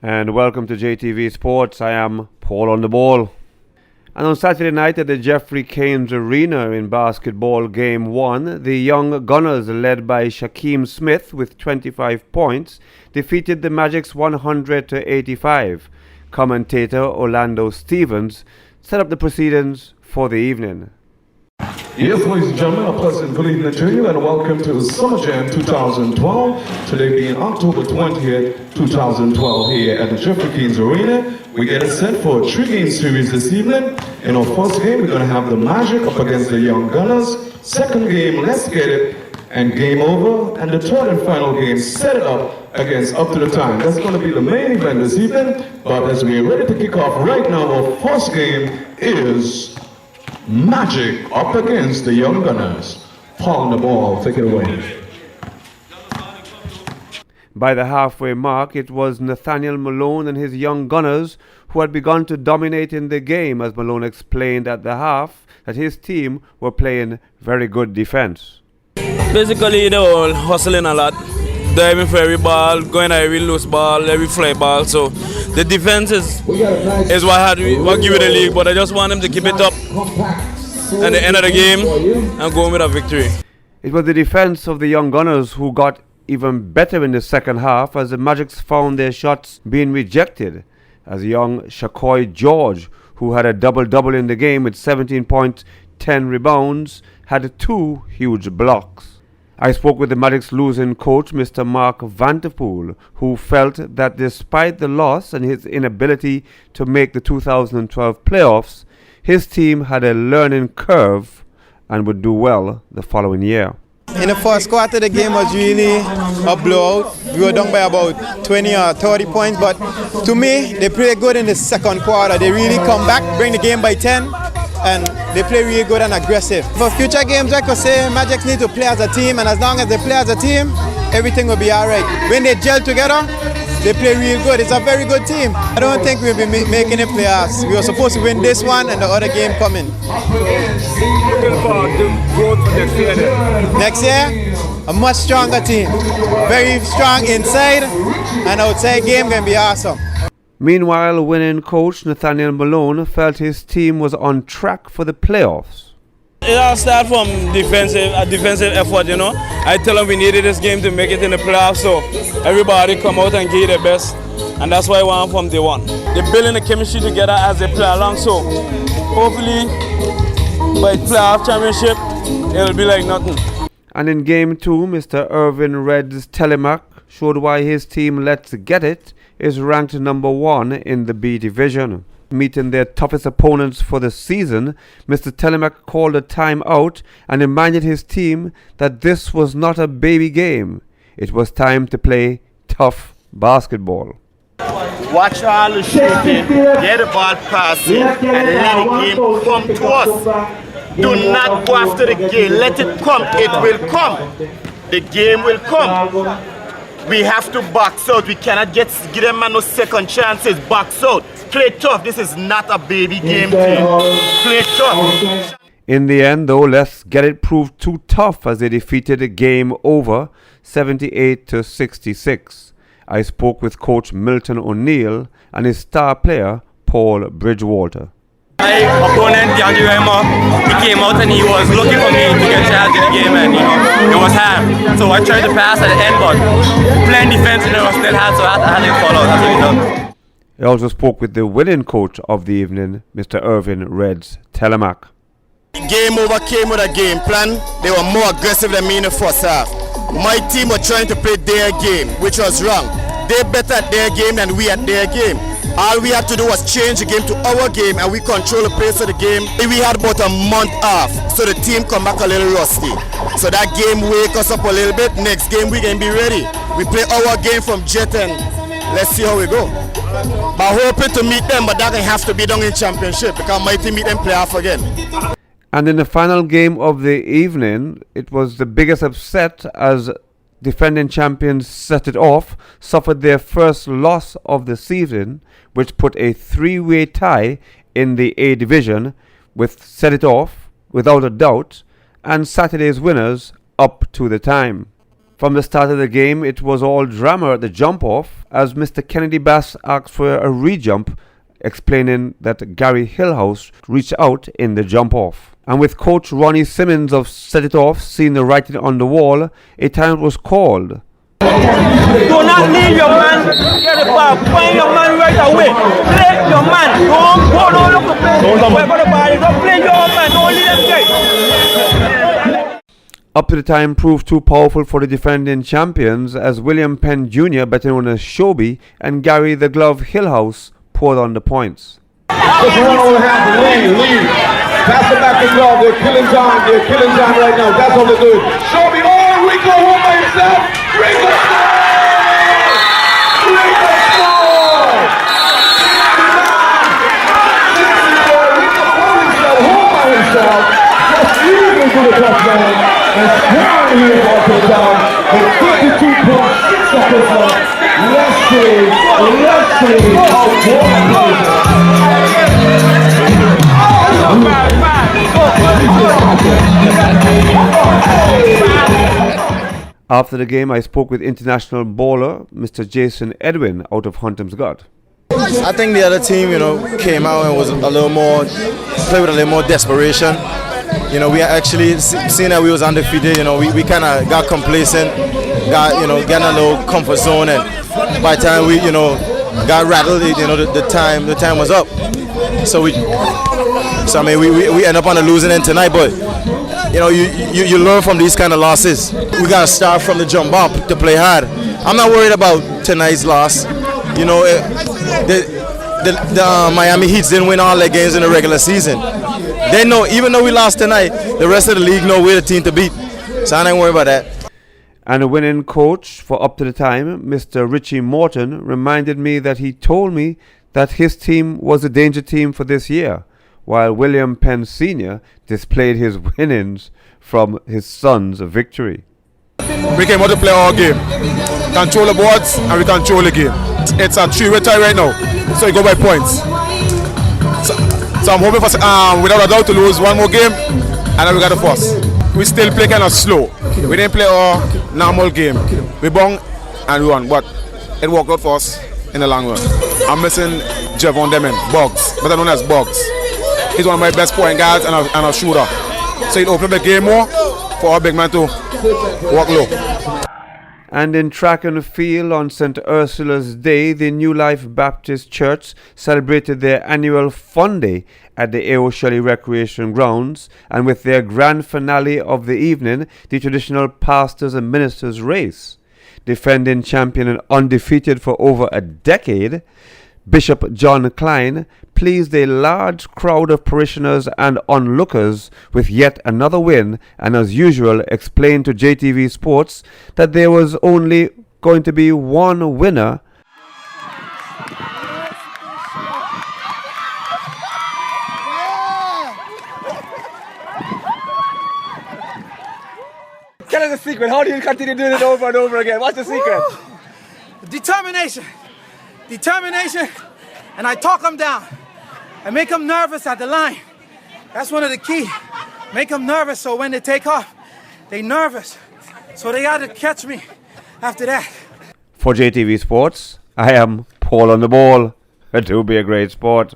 And welcome to JTV Sports. I am Paul on the ball. And on Saturday night at the Geoffrey Caines Arena in basketball Game 1, the Young Gunners, led by Shaquem Smith with 25 points, defeated the Magic's 100-85. Commentator Orlando Stevens set up the proceedings for the evening. Yes, ladies and gentlemen, a pleasant good evening to you and welcome to Summer Jam 2012. Today being October 20th, 2012 here at the Geoffrey Caines Arena. We get it set for a 3-game series this evening. In our first game, we're going to have the Magic up against the Young Gunners. Second game, Let's Get It, and Game Over. And the third and final game, Set It Up against Up to the Time. That's going to be the main event this evening. But as we're ready to kick off right now, our first game is Magic up against the Young Gunners. Paul on the ball, take it away. By the halfway mark, it was Nathaniel Malone and his Young Gunners who had begun to dominate in the game, as Malone explained at the half that his team were playing very good defense. Basically, they were hustling a lot, diving for every ball, going at every loose ball, every fly ball. So the defense is what give it the league, but I just want them to keep it up at the end of the game and go with a victory. It was the defense of the Young Gunners who got even better in the second half, as the Magics found their shots being rejected, as young Shaquoi George, who had a double-double in the game with 17 points, 10 rebounds, had 2 huge blocks. I spoke with the Magic's losing coach, Mr. Mark Vanterpool, who felt that despite the loss and his inability to make the 2012 playoffs, his team had a learning curve and would do well the following year. In the first quarter, the game was really a blowout. We were down by about 20 or 30 points, but to me, they played good in the second quarter. They really come back, bring the game by 10, and they play really good and aggressive. For future games, I could say Magic need to play as a team, and as long as they play as a team, everything will be all right. When they gel together, they play real good. It's a very good team. I don't think we'll be making the playoffs. We were supposed to win this one and the other game coming. Looking forward to growth for next year. Next year, a much stronger team. Very strong inside and outside game going to be awesome. Meanwhile, winning coach Nathaniel Malone felt his team was on track for the playoffs. It all started from a defensive effort, you know. I tell them we needed this game to make it in the playoffs, so everybody come out and give their best, and that's why I want from day one. They're building the chemistry together as they play along, so hopefully by playoff championship, it'll be like nothing. And in Game 2, Mr. Irvin Red's Telemac showed why his team Let's Get It is ranked number 1 in the B division. Meeting their toughest opponents for the season, Mr. Telemac called a timeout and reminded his team that this was not a baby game. It was time to play tough basketball. Watch all the shooting, get the ball passing, and let the game come to us. Do not go after the game, let it come, it will come. The game will come. We have to box out, we cannot give them no second chances, box out. Play tough, this is not a baby game team. Play tough. In the end, though, Let's Get It proved too tough as they defeated Game Over 78-66. I spoke with Coach Milton O'Neill and his star player, Paul Bridgewater. My opponent, DeAndre Raymer, he came out and he was looking for me to get chance in the game, and it was hard. So I tried to pass at the end, but playing defense, it was still hard, so I had to fall out. That's what we done. I also spoke with the winning coach of the evening, Mr. Irvin Reds Telemac. Game Over came with a game plan. They were more aggressive than me in the first half. My team were trying to play their game, which was wrong. They're better at their game than we at their game. All we had to do was change the game to our game, and we control the pace of the game. We had about a month off, so the team come back a little rusty. So that game wake us up a little bit. Next game we can be ready. We play our game from Jet and let's see how we go. But hoping to meet them, but that can have to be done in championship because my team meet them playoff again. And in the final game of the evening, it was the biggest upset as defending champions Set It Off suffered their first loss of the season, which put a 3-way tie in the A division with Set It Off, without a doubt, and Saturday's winners Up to the Time. From the start of the game, it was all drama at the jump-off as Mr. Kennedy Bass asked for a re-jump, explaining that Gary Hillhouse reached out in the jump-off. And with coach Ronnie Simmons of Set It Off seeing the writing on the wall, a time was called. Do not leave your man. Get the ball. Find your man right away. Play your man. Don't look to play. Don't play your man. Don't leave them guys. Up to the time proved too powerful for the defending champions as William Penn Jr., better known as Shobi, and Gary the Glove Hillhouse poured on the points. Just run over half the lane, lead. Pass it back to Glove. They're killing time right now. That's all they're doing. Show me, oh, Rico home by himself. Rico score! Rico score! Home by himself. Just easily to the touchdown. And scoring here off the down. With 52.6 seconds left. Let's see. After the game, I spoke with international bowler Mr. Jason Edwin out of Hunting's Gut. I think the other team, came out and was a little more, played with a little more desperation. We actually, seeing that we was undefeated, we kind of got complacent, getting a little comfort zone, and by the time we, got rattled, the time was up. So we end up on the losing end tonight, but you learn from these kind of losses. We gotta start from the jump up to play hard. I'm not worried about tonight's loss. The Miami Heat didn't win all their games in the regular season. They know, even though we lost tonight, the rest of the league know we're the team to beat. So I ain't worried about that. And the winning coach for up to the time, Mr. Richie Morton, reminded me that he told me that his team was a danger team for this year, while William Penn Sr. displayed his winnings from his son's victory. We came out to play our game, control the boards, and we control the game. It's a three-way tie right now, so you go by points. So I'm hoping for, without a doubt, to lose one more game, and then we got the first. We still play kind of slow. We didn't play our normal game. We bung and we won, but it worked out for us in the long run. I'm missing Javon Demon, Buggs, better known as Buggs. He's one of my best point guards and a shooter. So he'll open up the game more for our big man to walk low. And in track and field on St. Ursula's Day, the New Life Baptist Church celebrated their annual Fun Day at the A.O. Shelley Recreation Grounds, and with their grand finale of the evening, the traditional pastors and ministers race. Defending champion and undefeated for over a decade, Bishop John Klein pleased a large crowd of parishioners and onlookers with yet another win, and as usual explained to JTV Sports that there was only going to be one winner. Tell us the secret. How do you continue doing it over and over again? What's the secret? Determination, and I talk them down. I make them nervous at the line. That's one of the key. Make them nervous so when they take off, they nervous. So they got to catch me after that. For JTV Sports, I am Paul on the Ball. It will be a great sport.